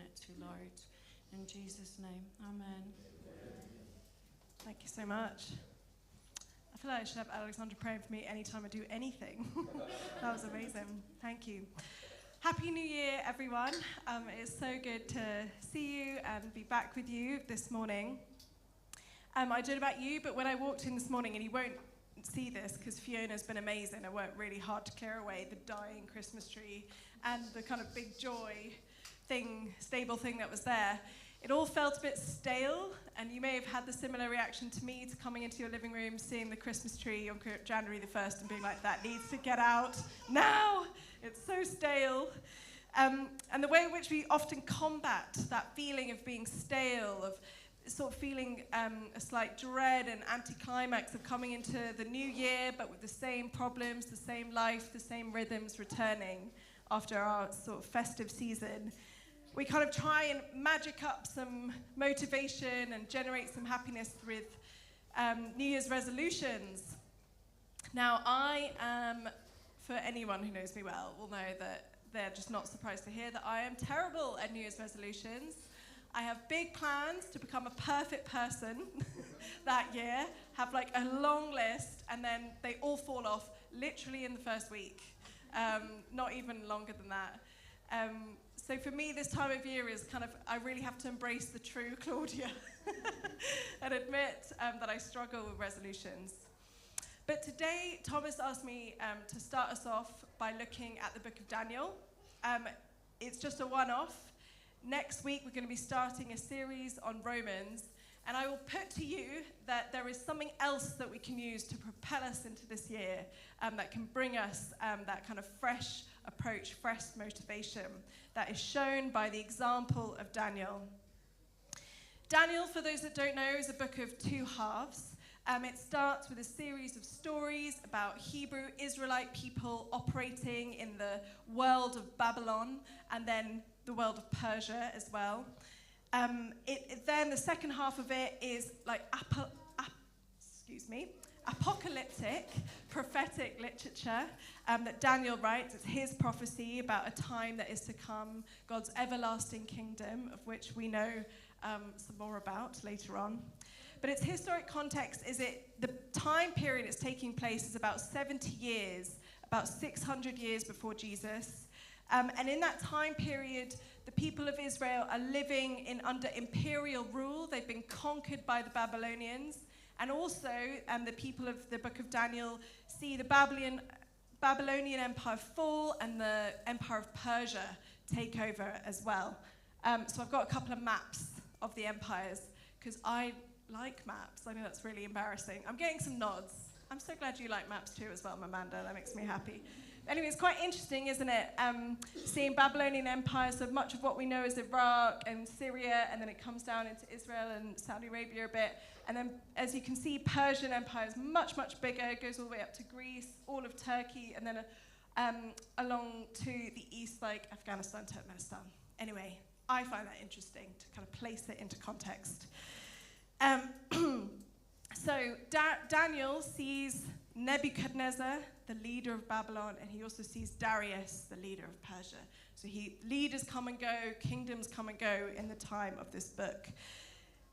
it to, Lord. In Jesus' name, amen. Thank you so much. I feel like I should have Alexandra praying for me anytime I do anything. That was amazing. Thank you. Happy New Year, everyone. It's so good to see you and be back with you this morning. I don't know about you, but when I walked in this morning, and you won't see this because Fiona's been amazing. I worked really hard to clear away the dying Christmas tree and the kind of big joy thing, stable thing that was there. It all felt a bit stale, and you may have had the similar reaction to me to coming into your living room, seeing the Christmas tree on January the 1st and being like, that needs to get out now. It's so stale. And the way in which we often combat that feeling of being stale, of sort of feeling a slight dread and anticlimax of coming into the new year, but with the same problems, the same life, the same rhythms returning after our sort of festive season. We kind of try and magic up some motivation and generate some happiness with New Year's resolutions. Now, I am, for anyone who knows me well, will know that they're just not surprised to hear that I am terrible at New Year's resolutions. I have big plans to become a perfect person that year, have like a long list, and then they all fall off literally in the first week, not even longer than that. So for me, this time of year is kind of, I really have to embrace the true Claudia and admit that I struggle with resolutions. But today, Thomas asked me to start us off by looking at the book of Daniel. It's just a one-off. Next week, we're going to be starting a series on Romans, and I will put to you that there is something else that we can use to propel us into this year that can bring us that kind of fresh approach, fresh motivation that is shown by the example of Daniel. Daniel, for those that don't know, is a book of two halves. It starts with a series of stories about Hebrew Israelite people operating in the world of Babylon and then the world of Persia as well. Then the second half of it is like apocalyptic, prophetic literature that Daniel writes. It's his prophecy about a time that is to come, God's everlasting kingdom, of which we know some more about later on. But its historic context is the time period it's taking place is about 70 years, about 600 years before Jesus. And in that time period, the people of Israel are living under imperial rule. They've been conquered by the Babylonians. And also, the people of the book of Daniel see the Babylonian Empire fall and the Empire of Persia take over as well. So I've got a couple of maps of the empires, because I like maps. I know that's really embarrassing. I'm getting some nods. I'm so glad you like maps too as well, Amanda. That makes me happy. Anyway, it's quite interesting, isn't it? Seeing Babylonian Empire, so much of what we know is Iraq and Syria, and then it comes down into Israel and Saudi Arabia a bit. And then, as you can see, Persian Empire is much, much bigger. It goes all the way up to Greece, all of Turkey, and then along to the east, like Afghanistan, Turkmenistan. Anyway, I find that interesting to kind of place it into context. So Daniel sees Nebuchadnezzar, the leader of Babylon, and he also sees Darius, the leader of Persia. So leaders come and go, kingdoms come and go in the time of this book.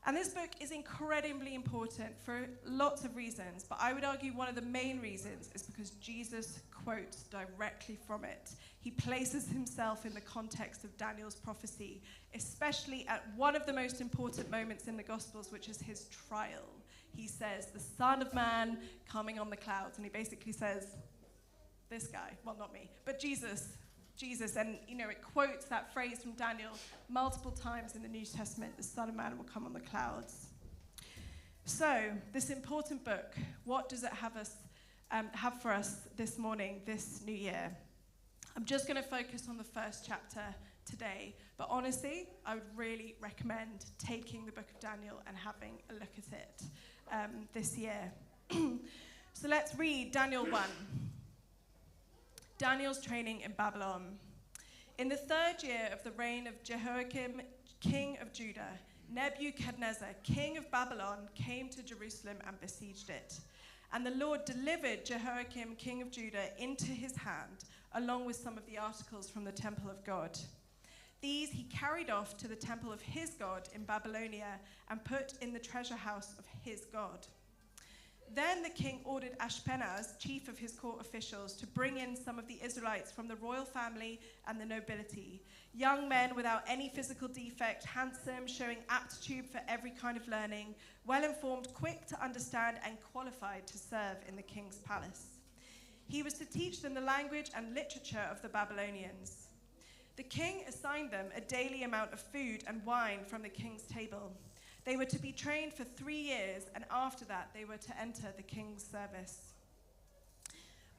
And this book is incredibly important for lots of reasons, but I would argue one of the main reasons is because Jesus quotes directly from it. He places himself in the context of Daniel's prophecy, especially at one of the most important moments in the Gospels, which is his trial. He says, the Son of Man coming on the clouds. And he basically says, this guy, well, not me, but Jesus. And, it quotes that phrase from Daniel multiple times in the New Testament, the Son of Man will come on the clouds. So, this important book, what does it have for us this morning, this new year? I'm just going to focus on the first chapter today, but honestly, I would really recommend taking the book of Daniel and having a look at it this year. So let's read Daniel 1. Daniel's training in Babylon. In the 3rd year of the reign of Jehoiakim, king of Judah, Nebuchadnezzar, king of Babylon, came to Jerusalem and besieged it. And the Lord delivered Jehoiakim, king of Judah, into his hand, along with some of the articles from the temple of God. These he carried off to the temple of his God in Babylonia and put in the treasure house of his God. Then the king ordered Ashpenaz, chief of his court officials, to bring in some of the Israelites from the royal family and the nobility, young men without any physical defect, handsome, showing aptitude for every kind of learning, well-informed, quick to understand, and qualified to serve in the king's palace. He was to teach them the language and literature of the Babylonians. The king assigned them a daily amount of food and wine from the king's table. They were to be trained for 3 years, and after that they were to enter the king's service.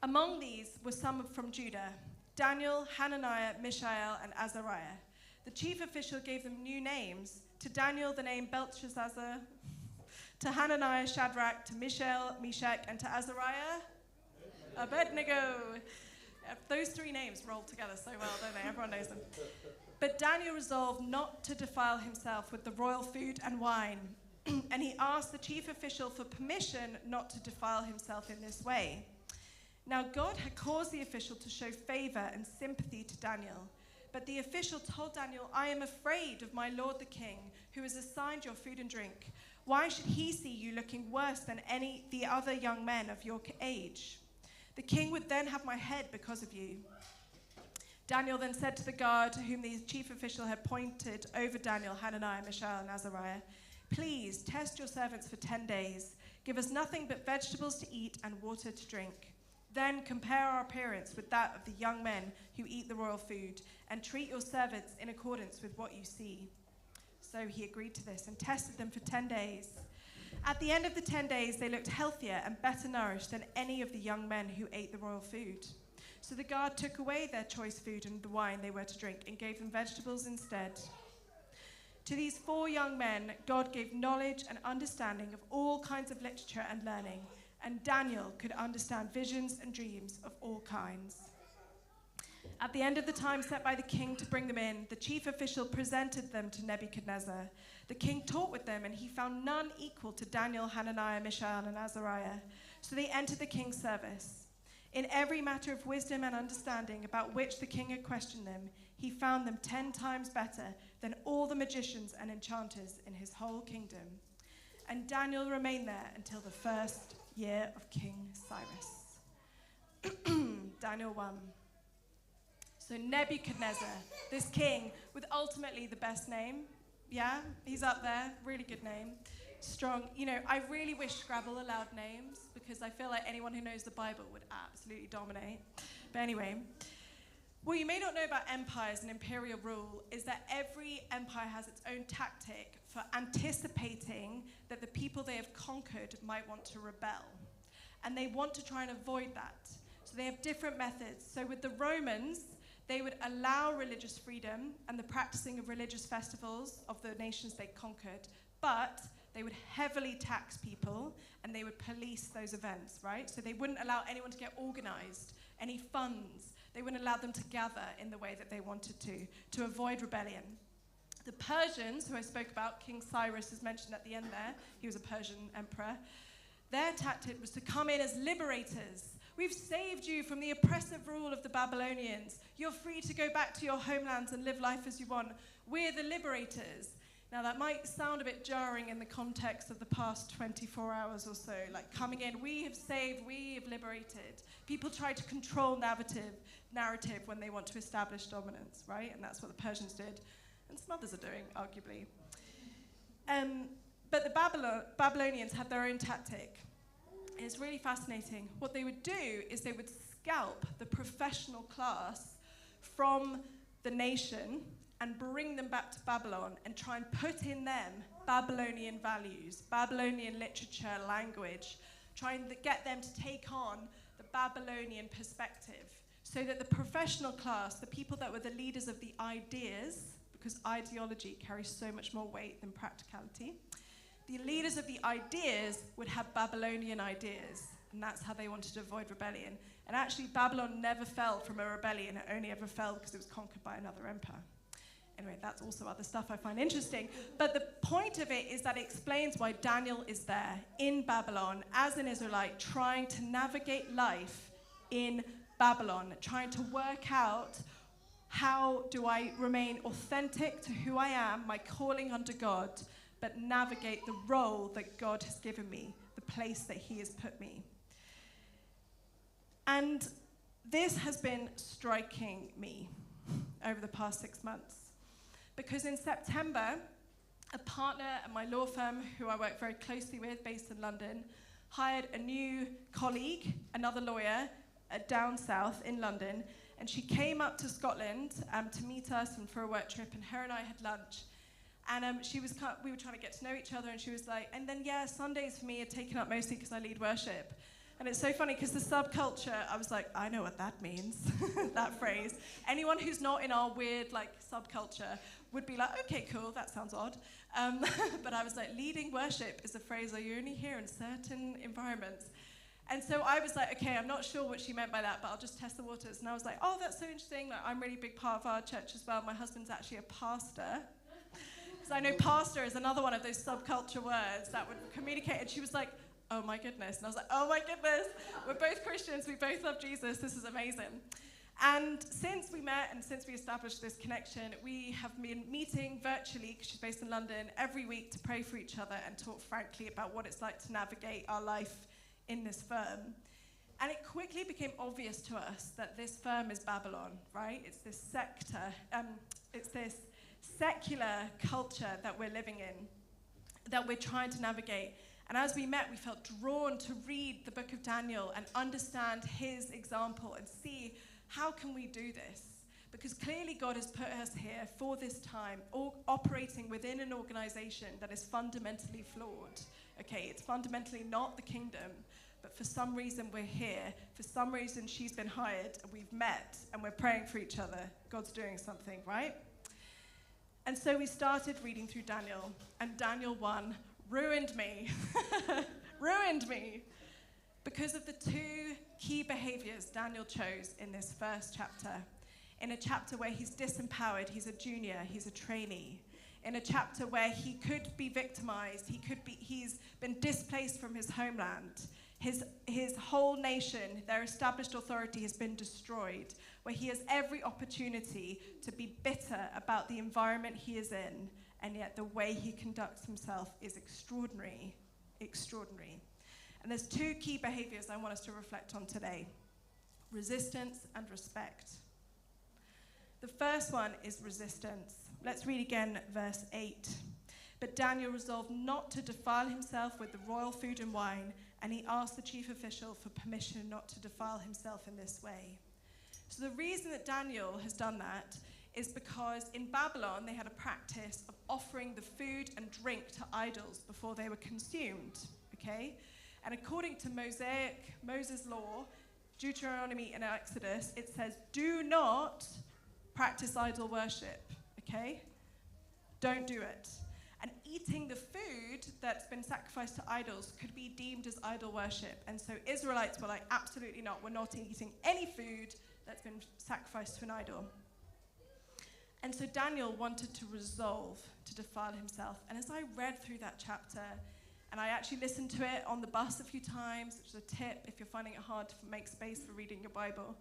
Among these were some from Judah: Daniel, Hananiah, Mishael, and Azariah. The chief official gave them new names. To Daniel the name Belteshazzar, to Hananiah Shadrach, to Mishael Meshach, and to Azariah Abednego. Those 3 names roll together so well, don't they? Everyone knows them. But Daniel resolved not to defile himself with the royal food and wine, and he asked the chief official for permission not to defile himself in this way. Now God had caused the official to show favor and sympathy to Daniel, but the official told Daniel, "I am afraid of my lord the king, who has assigned your food and drink. Why should he see you looking worse than any the other young men of your age? The king would then have my head because of you." Daniel then said to the guard, whom the chief official had appointed over Daniel, Hananiah, Mishael, and Azariah, "Please test your servants for 10 days. Give us nothing but vegetables to eat and water to drink. Then compare our appearance with that of the young men who eat the royal food, and treat your servants in accordance with what you see." So he agreed to this and tested them for 10 days. At the end of the 10 days, they looked healthier and better nourished than any of the young men who ate the royal food. So the guard took away their choice food and the wine they were to drink and gave them vegetables instead. To these 4 young men, God gave knowledge and understanding of all kinds of literature and learning, and Daniel could understand visions and dreams of all kinds. At the end of the time set by the king to bring them in, the chief official presented them to Nebuchadnezzar. The king talked with them, and he found none equal to Daniel, Hananiah, Mishael, and Azariah. So they entered the king's service. In every matter of wisdom and understanding about which the king had questioned them, he found them 10 times better than all the magicians and enchanters in his whole kingdom. And Daniel remained there until the 1st year of King Cyrus. Daniel 1. So Nebuchadnezzar, this king with ultimately the best name, yeah, he's up there, really good name. Strong. You know, I really wish Scrabble allowed names, because I feel like anyone who knows the Bible would absolutely dominate. But anyway, what you may not know about empires and imperial rule is that every empire has its own tactic for anticipating that the people they have conquered might want to rebel. And they want to try and avoid that. So they have different methods. So with the Romans, they would allow religious freedom and the practicing of religious festivals of the nations they conquered, but they would heavily tax people and they would police those events, right? So they wouldn't allow anyone to get organized, any funds. They wouldn't allow them to gather in the way that they wanted to avoid rebellion. The Persians, who I spoke about, King Cyrus is mentioned at the end there, he was a Persian emperor, their tactic was to come in as liberators. We've saved you from the oppressive rule of the Babylonians. You're free to go back to your homelands and live life as you want. We're the liberators. Now that might sound a bit jarring in the context of the past 24 hours or so, like coming in, we have saved, we have liberated. People try to control narrative when they want to establish dominance, right? And that's what the Persians did, and some others are doing, arguably. But the Babylonians had their own tactic. It's really fascinating. What they would do is they would scalp the professional class from the nation and bring them back to Babylon and try and put in them Babylonian values, Babylonian literature, language, trying to get them to take on the Babylonian perspective, so that the professional class, the people that were the leaders of the ideas, because ideology carries so much more weight than practicality, the leaders of the ideas would have Babylonian ideas, and that's how they wanted to avoid rebellion. And actually, Babylon never fell from a rebellion. It only ever fell because it was conquered by another empire. Anyway, that's also other stuff I find interesting. But the point of it is that it explains why Daniel is there in Babylon as an Israelite, trying to navigate life in Babylon, trying to work out How do I remain authentic to who I am, my calling under God, but navigate the role that God has given me, the place that he has put me? And this has been striking me over the past 6 months. Because in September, a partner at my law firm, who I work very closely with, based in London, hired a new colleague, another lawyer, down south in London, and she came up to Scotland to meet us and for a work trip, and her and I had lunch. And we were trying to get to know each other, and she was like, and then, yeah, Sundays for me are taken up mostly because I lead worship. And it's so funny because the subculture, I was like, I know what that means, that phrase. Anyone who's not in our weird subculture would be like, okay, cool, that sounds odd. But I was like, leading worship is a phrase that you only hear in certain environments. And so I was like, okay, I'm not sure what she meant by that, but I'll just test the waters. And I was like, oh, that's so interesting. I'm a really big part of our church as well. My husband's actually a pastor. So I know pastor is another one of those subculture words that would communicate. And she was like, oh my goodness. And I was like, oh my goodness, we're both Christians, we both love Jesus, this is amazing. And since we met and since we established this connection, we have been meeting virtually, because she's based in London, every week to pray for each other and talk frankly about what it's like to navigate our life in this firm. And it quickly became obvious to us that this firm is Babylon, right? It's this sector, it's this secular culture that we're living in, that we're trying to navigate. And as we met, we felt drawn to read the book of Daniel and understand his example and see how can we do this? Because clearly God has put us here for this time, operating within an organization that is fundamentally flawed. Okay, it's fundamentally not the kingdom, but for some reason we're here. For some reason she's been hired and we've met and we're praying for each other. God's doing something, right? And so we started reading through Daniel, and Daniel 1 ruined me, ruined me, because of the two key behaviors Daniel chose in this first chapter. In a chapter where he's disempowered, he's a junior, he's a trainee. In a chapter where he could be victimized, he's been displaced from his homeland. His whole nation, their established authority has been destroyed, where he has every opportunity to be bitter about the environment he is in, and yet the way he conducts himself is extraordinary, extraordinary. And there's two key behaviors I want us to reflect on today: resistance and respect. The first one is resistance. Let's read again verse 8. But Daniel resolved not to defile himself with the royal food and wine, and he asked the chief official for permission not to defile himself in this way. So the reason that Daniel has done that is because in Babylon they had a practice of offering the food and drink to idols before they were consumed, okay? And according to Moses' law, Deuteronomy and Exodus, it says, do not practice idol worship, okay? Don't do it. And eating the food that's been sacrificed to idols could be deemed as idol worship. And so Israelites were like, absolutely not. We're not eating any food that's been sacrificed to an idol. And so Daniel wanted to resolve to defile himself. And as I read through that chapter, and I actually listened to it on the bus a few times, which is a tip if you're finding it hard to make space for reading your Bible,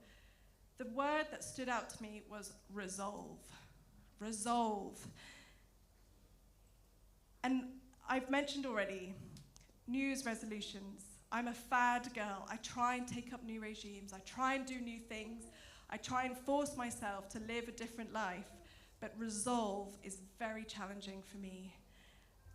the word that stood out to me was resolve. Resolve. And I've mentioned already, New Year's resolutions. I'm a fad girl. I try and take up new regimes. I try and do new things. I try and force myself to live a different life. But resolve is very challenging for me.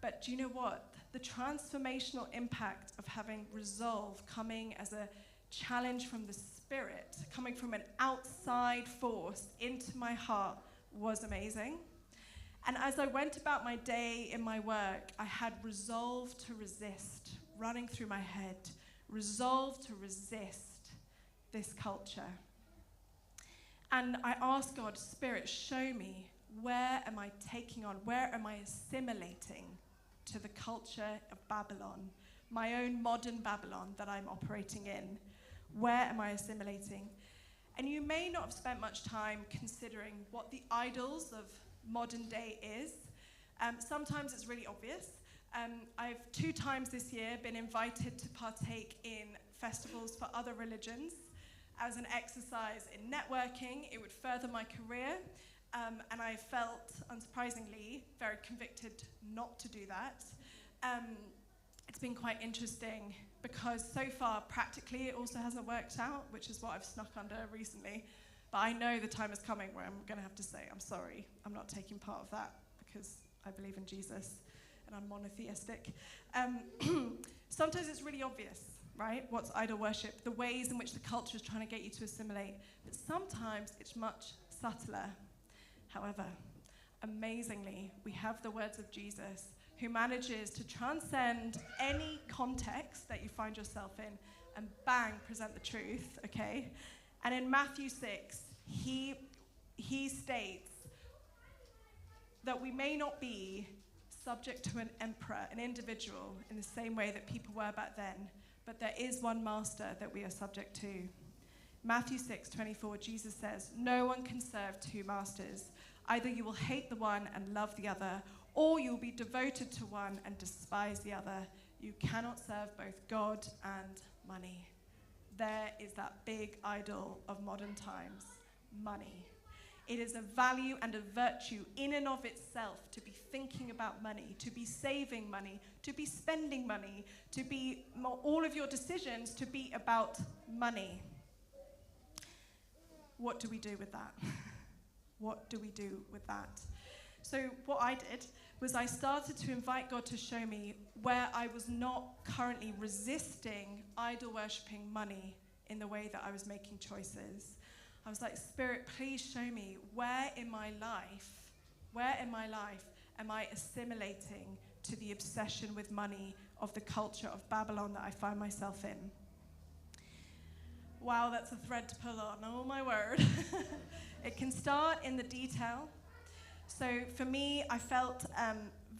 But do you know what? The transformational impact of having resolve coming as a challenge from the Spirit, coming from an outside force into my heart, was amazing. And as I went about my day in my work, I had resolve to resist running through my head. Resolve to resist this culture. And I asked God, Spirit, show me, where am I taking on? Where am I assimilating to the culture of Babylon, my own modern Babylon that I'm operating in? Where am I assimilating? And you may not have spent much time considering what the idols of modern day is. Sometimes it's really obvious. I've 2 times this year been invited to partake in festivals for other religions. as an exercise in networking. It would further my career. And I felt, unsurprisingly, very convicted not to do that. It's been quite interesting because so far, practically, it also hasn't worked out, which is what I've snuck under recently. But I know the time is coming where I'm going to have to say, I'm sorry, I'm not taking part of that because I believe in Jesus and I'm monotheistic. Sometimes it's really obvious, right? What's idol worship, the ways in which the culture is trying to get you to assimilate. But sometimes it's much subtler. However, amazingly, we have the words of Jesus, who manages to transcend any context that you find yourself in and bang, present the truth, okay? And in Matthew 6, he states that we may not be subject to an emperor, an individual, in the same way that people were back then, but there is one master that we are subject to. Matthew 6:24, Jesus says, "No one can serve two masters. Either you will hate the one and love the other, or you will be devoted to one and despise the other. You cannot serve both God and money." There is that big idol of modern times, money. It is a value and a virtue in and of itself to be thinking about money, to be saving money, to be spending money, to be all of your decisions to be about money. What do we do with that? What do we do with that? So what I did was I started to invite God to show me where I was not currently resisting idol worshipping money in the way that I was making choices. I was like, Spirit, please show me where in my life am I assimilating to the obsession with money of the culture of Babylon that I find myself in. Wow, that's a thread to pull on, oh my word. It can start in the detail. So for me, I felt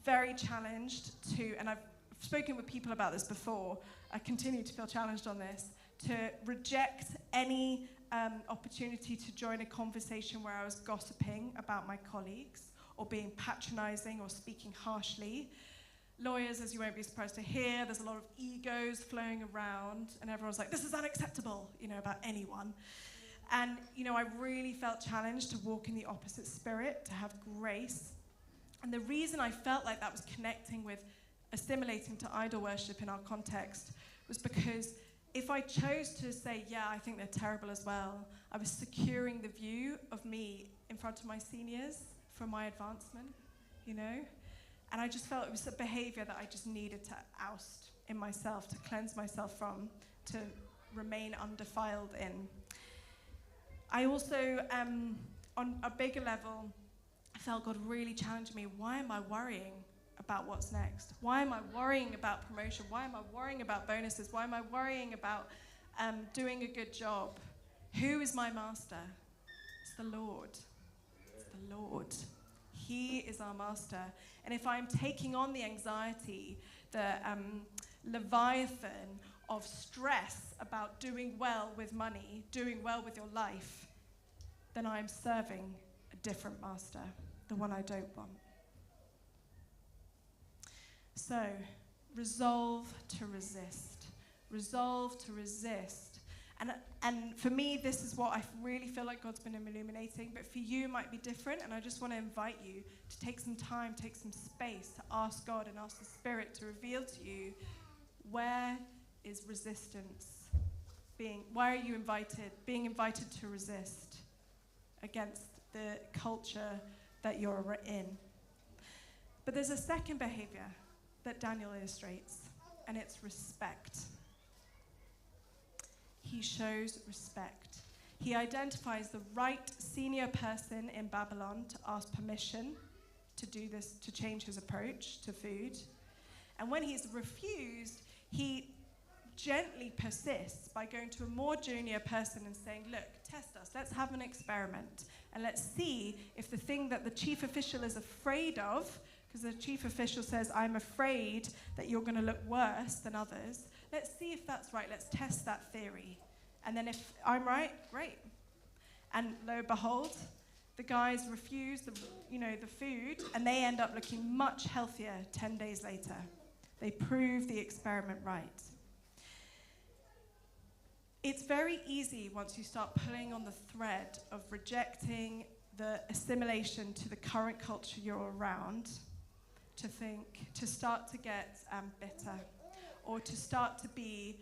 very challenged to, and I've spoken with people about this before, I continue to feel challenged on this, to reject any opportunity to join a conversation where I was gossiping about my colleagues or being patronizing or speaking harshly. Lawyers, as you won't be surprised to hear, there's a lot of egos flowing around, and everyone's like, this is unacceptable, about anyone. And, I really felt challenged to walk in the opposite spirit, to have grace. And the reason I felt like that was connecting with assimilating to idol worship in our context was because if I chose to say, yeah, I think they're terrible as well, I was securing the view of me in front of my seniors for my advancement, And I just felt it was a behavior that I just needed to oust in myself, to cleanse myself from, to remain undefiled in. I also, on a bigger level, I felt God really challenged me. Why am I worrying about what's next? Why am I worrying about promotion? Why am I worrying about bonuses? Why am I worrying about doing a good job? Who is my master? It's the Lord. It's the Lord. He is our master. And if I'm taking on the anxiety, the leviathan of stress about doing well with money, doing well with your life, then I'm serving a different master, the one I don't want. So, resolve to resist. Resolve to resist. And for me, this is what I really feel like God's been illuminating, but for you it might be different, and I just want to invite you to take some time, take some space to ask God and ask the Spirit to reveal to you where is resistance why are you being invited to resist against the culture that you're in. But there's a second behavior that Daniel illustrates, and it's respect. He shows respect. He identifies the right senior person in Babylon to ask permission to do this, to change his approach to food. And when he's refused, he gently persists by going to a more junior person and saying, look, test us, let's have an experiment, and let's see if the thing that the chief official is afraid of, because the chief official says, I'm afraid that you're going to look worse than others, let's see if that's right, let's test that theory. And then if I'm right, great. And lo and behold, the guys refuse the food, and they end up looking much healthier 10 days later. They prove the experiment right. It's very easy once you start pulling on the thread of rejecting the assimilation to the current culture you're around, to start to get bitter, or to start to be,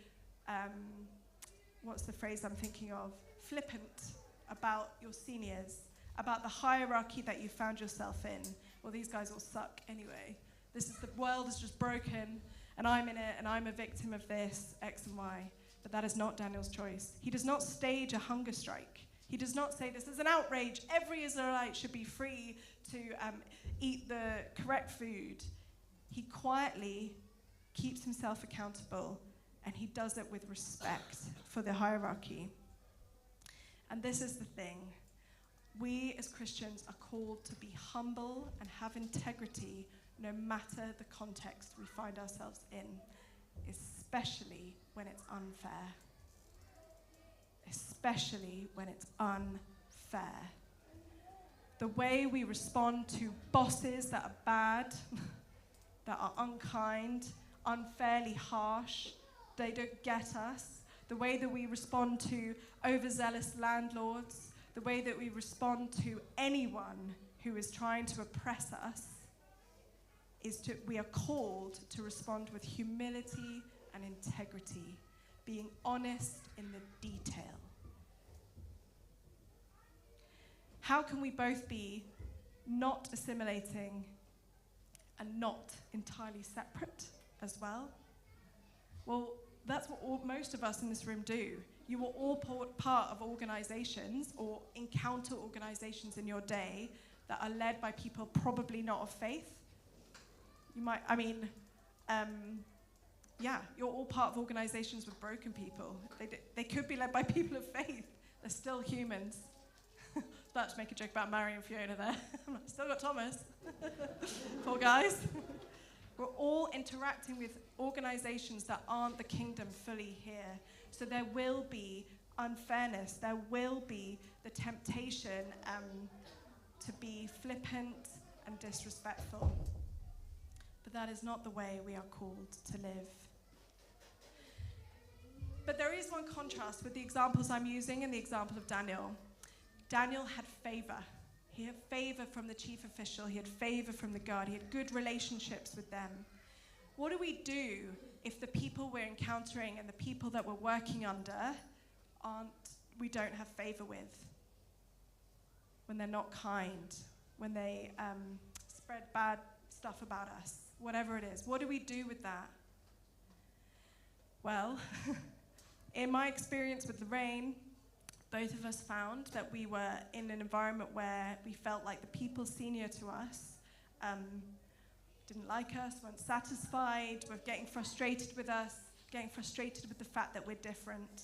what's the phrase I'm thinking of? Flippant about your seniors, about the hierarchy that you found yourself in. Well, these guys all suck anyway. The world is just broken, and I'm in it, and I'm a victim of this, X and Y. But that is not Daniel's choice. He does not stage a hunger strike. He does not say this is an outrage. Every Israelite should be free to eat the correct food. He quietly keeps himself accountable, and he does it with respect for the hierarchy. And this is the thing. We as Christians are called to be humble and have integrity no matter the context we find ourselves in, especially when it's unfair. Especially when it's unfair. The way we respond to bosses that are bad, that are unkind, unfairly harsh, they don't get us. The way that we respond to overzealous landlords, the way that we respond to anyone who is trying to oppress us, we are called to respond with humility and integrity, being honest in the detail. How can we both be not assimilating and not entirely separate as well? Well, that's what most of us in this room do. You are all part of organizations or encounter organizations in your day that are led by people probably not of faith. You're all part of organizations with broken people. They could be led by people of faith. They're still humans. About to make a joke about Mary and Fiona there. Still got Thomas. Poor guys. We're all interacting with organizations that aren't the kingdom fully here. So there will be unfairness. There will be the temptation to be flippant and disrespectful. But that is not the way we are called to live. But there is one contrast with the examples I'm using and the example of Daniel. Daniel had favor. He had favor from the chief official. He had favor from the guard. He had good relationships with them. What do we do if the people we're encountering and the people that we're working under we don't have favor with? When they're not kind, when they spread bad stuff about us, whatever it is. What do we do with that? Well, in my experience with Lorraine, both of us found that we were in an environment where we felt like the people senior to us didn't like us, weren't satisfied, were getting frustrated with us, getting frustrated with the fact that we're different.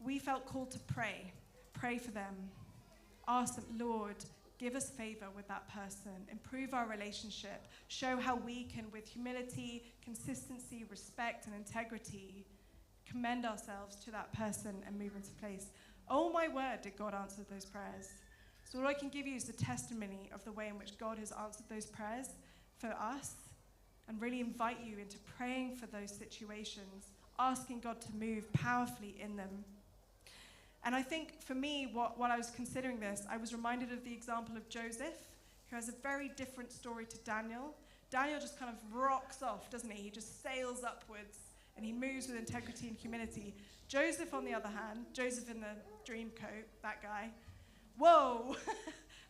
We felt called to pray for them, ask them, Lord, give us favor with that person, improve our relationship, show how we can, with humility, consistency, respect, and integrity, commend ourselves to that person and move into place. Oh my word, did God answer those prayers. So all I can give you is the testimony of the way in which God has answered those prayers for us, and really invite you into praying for those situations, asking God to move powerfully in them. And I think for me, while I was considering this, I was reminded of the example of Joseph, who has a very different story to Daniel. Daniel just kind of rocks off, doesn't he? He just sails upwards, and he moves with integrity and humility. Joseph, on the other hand, Joseph in the dream coat, that guy, whoa,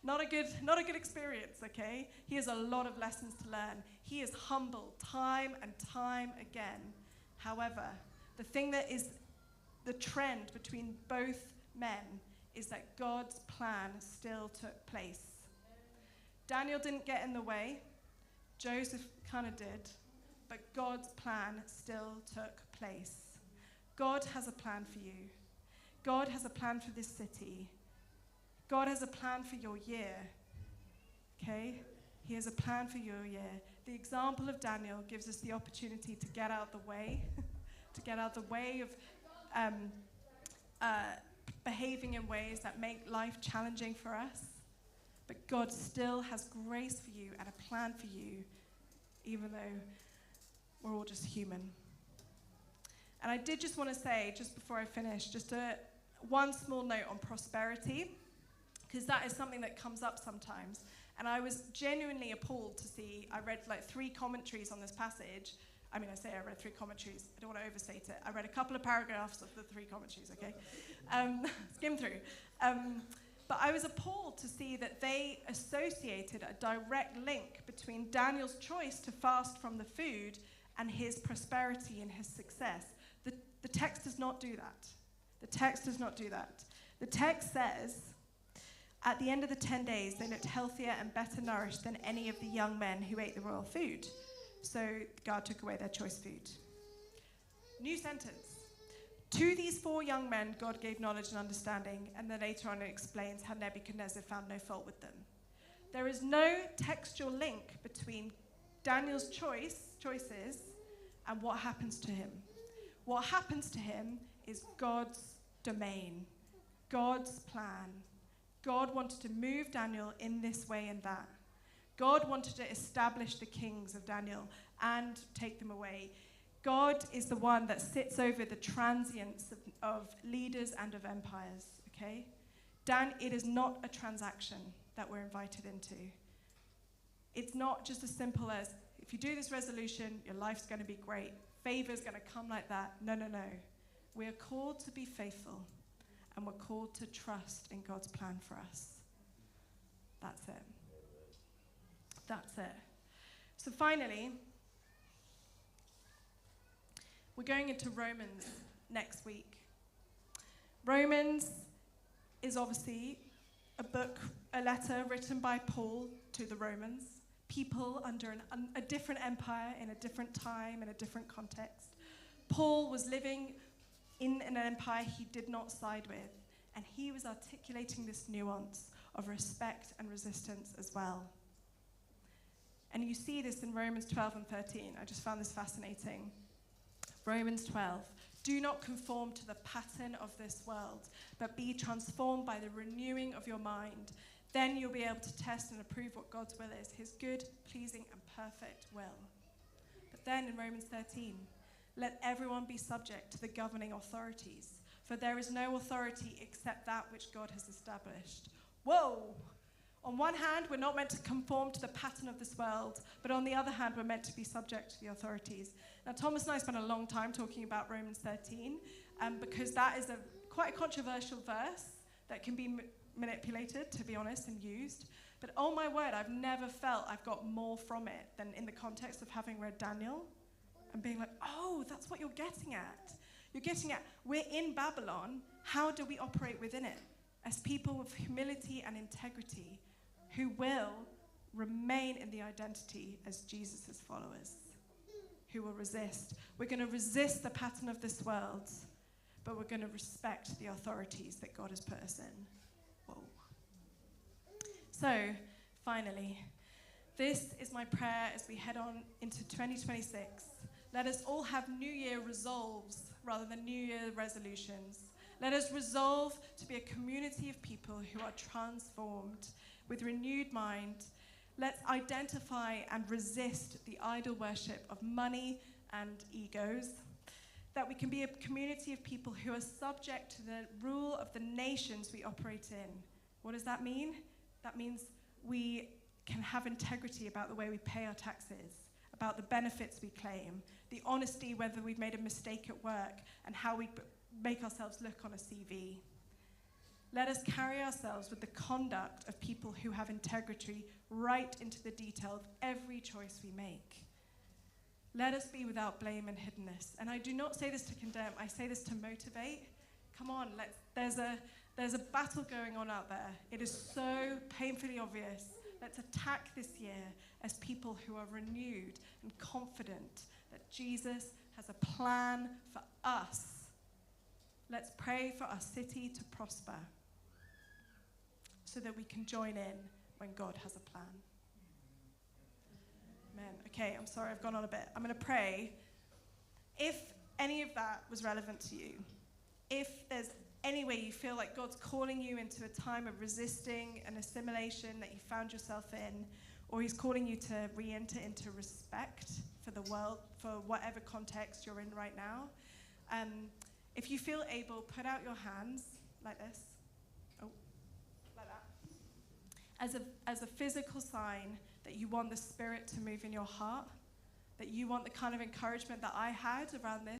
not a good experience, okay? He has a lot of lessons to learn. He is humbled time and time again. However, the thing that is the trend between both men is that God's plan still took place. Daniel didn't get in the way. Joseph kind of did. But God's plan still took place. God has a plan for you. God has a plan for this city. God has a plan for your year. Okay? He has a plan for your year. The example of Daniel gives us the opportunity to get out the way, to get out the way of behaving in ways that make life challenging for us. But God still has grace for you and a plan for you, even though we're all just human. And I did just want to say, just before I finish, just one small note on prosperity, because that is something that comes up sometimes. And I was genuinely appalled to see, I read like 3 commentaries on this passage. I mean, I say I read 3 commentaries. I don't want to overstate it. I read a couple of paragraphs of the 3 commentaries, okay? Skim through. But I was appalled to see that they associated a direct link between Daniel's choice to fast from the food and his prosperity and his success. The text does not do that. The text does not do that. The text says, at the end of the 10 days, they looked healthier and better nourished than any of the young men who ate the royal food. So God took away their choice food. New sentence. To these 4 young men, God gave knowledge and understanding, and then later on it explains how Nebuchadnezzar found no fault with them. There is no textual link between Daniel's choices and what happens to him. What happens to him is God's domain, God's plan. God wanted to move Daniel in this way and that. God wanted to establish the kings of Daniel and take them away. God is the one that sits over the transience of leaders and of empires, okay? It is not a transaction that we're invited into. It's not just as simple as, if you do this resolution, your life's going to be great. Favor's going to come like that. No, no, no. We are called to be faithful, and we're called to trust in God's plan for us. That's it. That's it. So finally, we're going into Romans next week. Romans is obviously a letter written by Paul to the Romans, people under a different empire in a different time, in a different context. Paul was living in an empire he did not side with, and he was articulating this nuance of respect and resistance as well. And you see this in Romans 12 and 13. I just found this fascinating. Romans 12. Do not conform to the pattern of this world, but be transformed by the renewing of your mind. Then you'll be able to test and approve what God's will is, his good, pleasing, and perfect will. But then in Romans 13, let everyone be subject to the governing authorities, for there is no authority except that which God has established. Whoa! On one hand, we're not meant to conform to the pattern of this world, but on the other hand, we're meant to be subject to the authorities. Now, Thomas and I spent a long time talking about Romans 13, because that is quite a controversial verse that can be manipulated, to be honest, and used. But oh my word, I've never felt I've got more from it than in the context of having read Daniel and being like, oh, that's what you're getting at. You're getting at, we're in Babylon, how do we operate within it? As people with humility and integrity who will remain in the identity as Jesus' followers, who will resist. We're going to resist the pattern of this world, but we're going to respect the authorities that God has put us in. Whoa. So, finally, this is my prayer as we head on into 2026. Let us all have New Year resolves rather than New Year resolutions. Let us resolve to be a community of people who are transformed with renewed mind. Let's identify and resist the idol worship of money and egos. That we can be a community of people who are subject to the rule of the nations we operate in. What does that mean? That means we can have integrity about the way we pay our taxes, about the benefits we claim, the honesty whether we've made a mistake at work, and how we make ourselves look on a CV. Let us carry ourselves with the conduct of people who have integrity right into the detail of every choice we make. Let us be without blame and hiddenness. And I do not say this to condemn, I say this to motivate. Come on, there's a battle going on out there. It is so painfully obvious. Let's attack this year as people who are renewed and confident that Jesus has a plan for us. Let's pray for our city to prosper so that we can join in when God has a plan. Amen. Okay, I'm sorry, I've gone on a bit. I'm going to pray. If any of that was relevant to you, if there's any way you feel like God's calling you into a time of resisting and assimilation that you found yourself in, or he's calling you to re-enter into respect for the world, for whatever context you're in right now, If you feel able, put out your hands like this. Oh, like that. As a physical sign that you want the Spirit to move in your heart, that you want the kind of encouragement that I had around this.